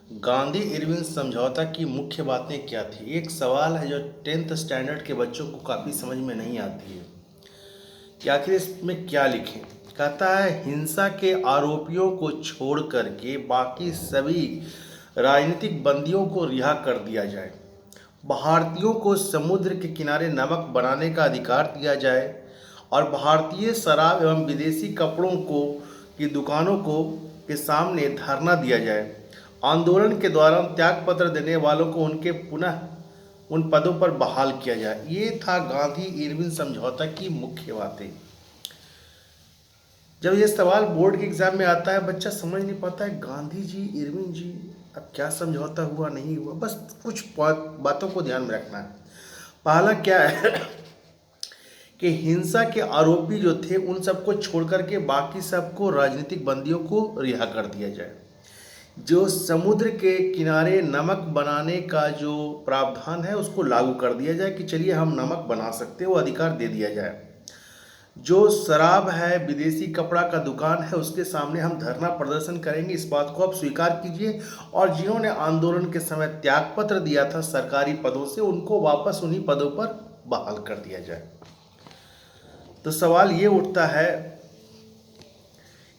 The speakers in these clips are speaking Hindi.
गांधी इरविन समझौता की मुख्य बातें क्या थी। एक सवाल है जो 10th स्टैंडर्ड के बच्चों को काफ़ी समझ में नहीं आती है कि आखिर इसमें क्या लिखें। कहता है हिंसा के आरोपियों को छोड़ करके बाकी सभी राजनीतिक बंदियों को रिहा कर दिया जाए। भारतीयों को समुद्र के किनारे नमक बनाने का अधिकार दिया जाए और भारतीय शराब एवं विदेशी कपड़ों को की दुकानों को के सामने धरना दिया जाए। आंदोलन के दौरान त्यागपत्र देने वालों को उनके पुनः उन पदों पर बहाल किया जाए। ये था गांधी इरविन समझौता की मुख्य बातें। जब ये सवाल बोर्ड के एग्जाम में आता है बच्चा समझ नहीं पाता है गांधी जी इरविन जी अब क्या समझौता हुआ नहीं हुआ, बस कुछ बातों को ध्यान में रखना है। पहला क्या है कि हिंसा के आरोपी जो थे उन सबको छोड़ करके बाकी सबको राजनीतिक बंदियों को रिहा कर दिया जाए। जो समुद्र के किनारे नमक बनाने का जो प्रावधान है उसको लागू कर दिया जाए कि चलिए हम नमक बना सकते हैं, वो अधिकार दे दिया जाए। जो शराब है, विदेशी कपड़ा का दुकान है, उसके सामने हम धरना प्रदर्शन करेंगे, इस बात को आप स्वीकार कीजिए। और जिन्होंने आंदोलन के समय त्यागपत्र दिया था सरकारी पदों से, उनको वापस उन्हीं पदों पर बहाल कर दिया जाए। तो सवाल ये उठता है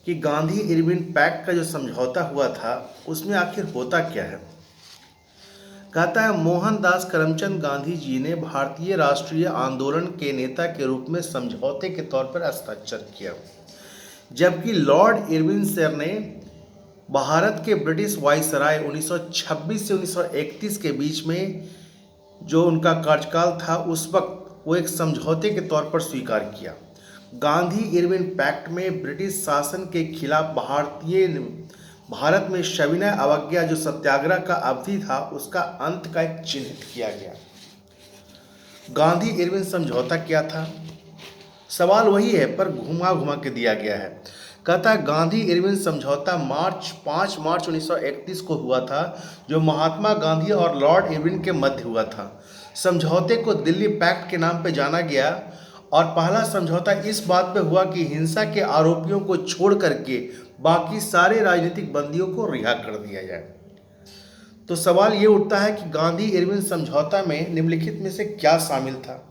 कि गांधी इरविन पैक्ट का जो समझौता हुआ था उसमें आखिर होता क्या है। कहता है मोहनदास करमचंद गांधी जी ने भारतीय राष्ट्रीय आंदोलन के नेता के रूप में समझौते के तौर पर हस्ताक्षर किया, जबकि लॉर्ड इरविन सर ने भारत के ब्रिटिश वायसराय 1926 से 1931 के बीच में जो उनका कार्यकाल था उस वक्त वो एक समझौते के तौर पर स्वीकार किया। गांधी इरविन पैक्ट में ब्रिटिश शासन के खिलाफ भारत में सविनय अवज्ञा जो सत्याग्रह का अवधि था उसका अंत का एक चिन्हित किया गया। गांधी इरविन समझौता क्या था, सवाल वही है पर घुमा घुमा के दिया गया है। कहता है गांधी इरविन समझौता 5 मार्च 1931 को हुआ था, जो महात्मा गांधी और लॉर्ड इरविन के मध्य हुआ था। समझौते को दिल्ली पैक्ट के नाम पर जाना गया और पहला समझौता इस बात पे हुआ कि हिंसा के आरोपियों को छोड़ करके बाकी सारे राजनीतिक बंदियों को रिहा कर दिया जाए। तो सवाल ये उठता है कि गांधी इरविन समझौता में निम्नलिखित में से क्या शामिल था।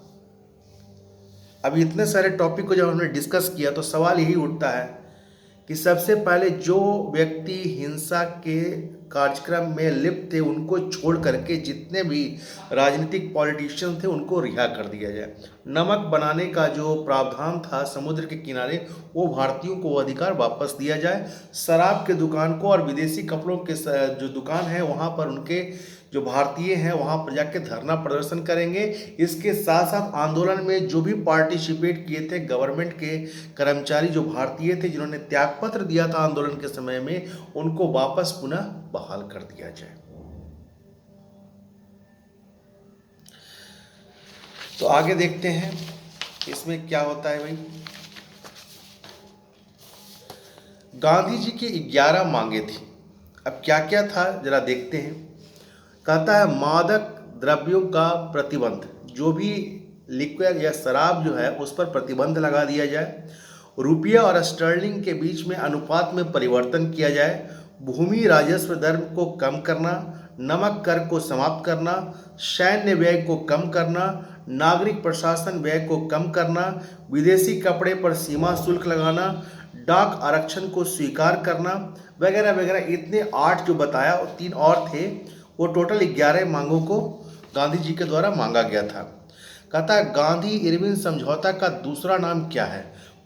अभी इतने सारे टॉपिक को जब हमने डिस्कस किया तो सवाल यही उठता है कि सबसे पहले जो व्यक्ति हिंसा के कार्यक्रम में लिप्त थे उनको छोड़ करके जितने भी राजनीतिक पॉलिटिशियन थे उनको रिहा कर दिया जाए। नमक बनाने का जो प्रावधान था समुद्र के किनारे वो भारतीयों को वो अधिकार वापस दिया जाए। शराब के दुकान को और विदेशी कपड़ों के जो दुकान है वहाँ पर उनके जो भारतीय हैं वहाँ पर जाके धरना प्रदर्शन करेंगे। इसके साथ साथ आंदोलन में जो भी पार्टिसिपेट किए थे गवर्नमेंट के कर्मचारी जो भारतीय थे जिन्होंने त्यागपत्र दिया था आंदोलन के समय में, उनको वापस पुनः बहाल कर दिया जाए। तो आगे देखते हैं इसमें क्या होता है भाई। गांधी जी की 11 मांगे थी। अब क्या क्या था जरा देखते हैं। कहता है मादक द्रव्यों का प्रतिबंध, जो भी लिक्विड या शराब जो है उस पर प्रतिबंध लगा दिया जाए। रुपया और स्टर्लिंग के बीच में अनुपात में परिवर्तन किया जाए। भूमि राजस्व दर को कम करना, नमक कर को समाप्त करना, सैन्य व्यय को कम करना, नागरिक प्रशासन व्यय को कम करना, विदेशी कपड़े पर सीमा शुल्क लगाना, डाक आरक्षण को स्वीकार करना वगैरह वगैरह। इतने 8 जो बताया और 3 और थे, वो टोटल 11 मांगों को गांधी जी के द्वारा मांगा गया था। कहता है गांधी इरविन समझौता का दूसरा नाम क्या है।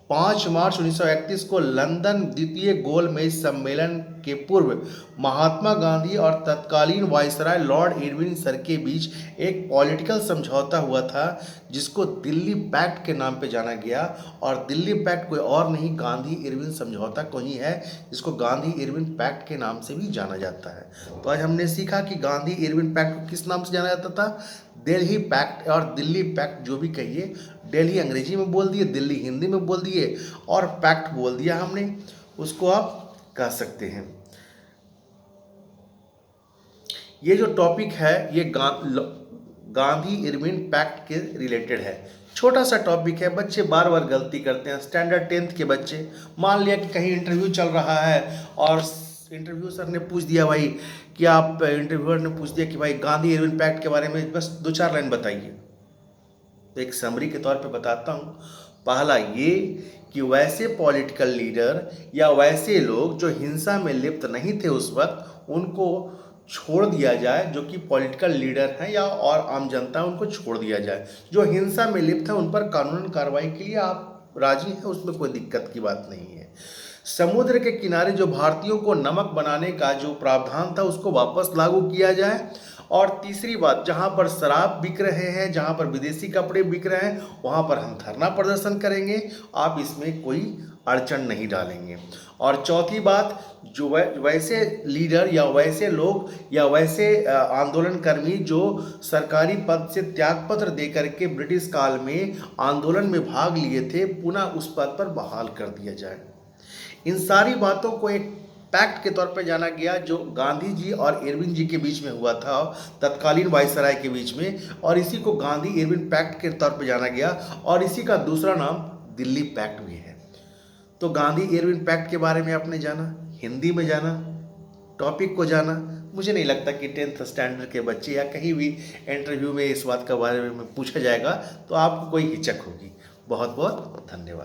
5 मार्च 1931 को लंदन द्वितीय गोलमेज सम्मेलन के पूर्व महात्मा गांधी और तत्कालीन वायसराय लॉर्ड इरविन सर के बीच एक पॉलिटिकल समझौता हुआ था जिसको दिल्ली पैक्ट के नाम पे जाना गया। और दिल्ली पैक्ट कोई और नहीं गांधी इरविन समझौता को ही है, जिसको गांधी इरविन पैक्ट के नाम से भी जाना जाता है। तो आज हमने सीखा कि गांधी इरविन पैक्ट को किस नाम से जाना जाता था, दिल्ली पैक्ट और दिल्ली पैक्ट जो भी कहिए। दिल्ली अंग्रेजी में बोल दिए, दिल्ली हिंदी में बोल दिए और पैक्ट बोल दिया हमने, उसको आप कह सकते हैं। ये जो टॉपिक है ये गांधी इरविन पैक्ट के रिलेटेड है। छोटा सा टॉपिक है, बच्चे बार बार गलती करते हैं। स्टैंडर्ड 10th के बच्चे, मान लिया कि कहीं इंटरव्यू चल रहा है और इंटरव्यूअर ने पूछ दिया भाई कि आप इंटरव्यूअर ने पूछ दिया कि भाई गांधी इरविन पैक्ट के बारे में बस 2-4 लाइन बताइए। तो एक समरी के तौर पे बताता हूँ। पहला ये कि वैसे पॉलिटिकल लीडर या वैसे लोग जो हिंसा में लिप्त नहीं थे उस वक्त, उनको छोड़ दिया जाए, जो कि पॉलिटिकल लीडर हैं या और आम जनता है उनको छोड़ दिया जाए। जो हिंसा में लिप्त है उन पर कानूनन कार्रवाई के लिए आप राजी हैं, उसमें कोई दिक्कत की बात नहीं है। समुद्र के किनारे जो भारतीयों को नमक बनाने का जो प्रावधान था उसको वापस लागू किया जाए। और तीसरी बात, जहां पर शराब बिक रहे हैं, जहां पर विदेशी कपड़े बिक रहे हैं, वहां पर हम धरना प्रदर्शन करेंगे, आप इसमें कोई अड़चन नहीं डालेंगे। और चौथी बात, जो वैसे लीडर या वैसे लोग या वैसे आंदोलनकर्मी जो सरकारी पद से त्यागपत्र दे करके ब्रिटिश काल में आंदोलन में भाग लिए थे, पुनः उस पद पर बहाल कर दिया जाए। इन सारी बातों को एक पैक्ट के तौर पर जाना गया जो गांधी जी और इरविन जी के बीच में हुआ था, तत्कालीन वायसराय के बीच में, और इसी को गांधी इरविन पैक्ट के तौर पर जाना गया, और इसी का दूसरा नाम दिल्ली पैक्ट भी है। तो गांधी इरविन पैक्ट के बारे में आपने जाना, हिंदी में जाना, टॉपिक को जाना। मुझे नहीं लगता कि 10th स्टैंडर्ड के बच्चे या कहीं भी इंटरव्यू में इस बात के बारे में पूछा जाएगा तो आपको कोई हिचक होगी। बहुत बहुत धन्यवाद।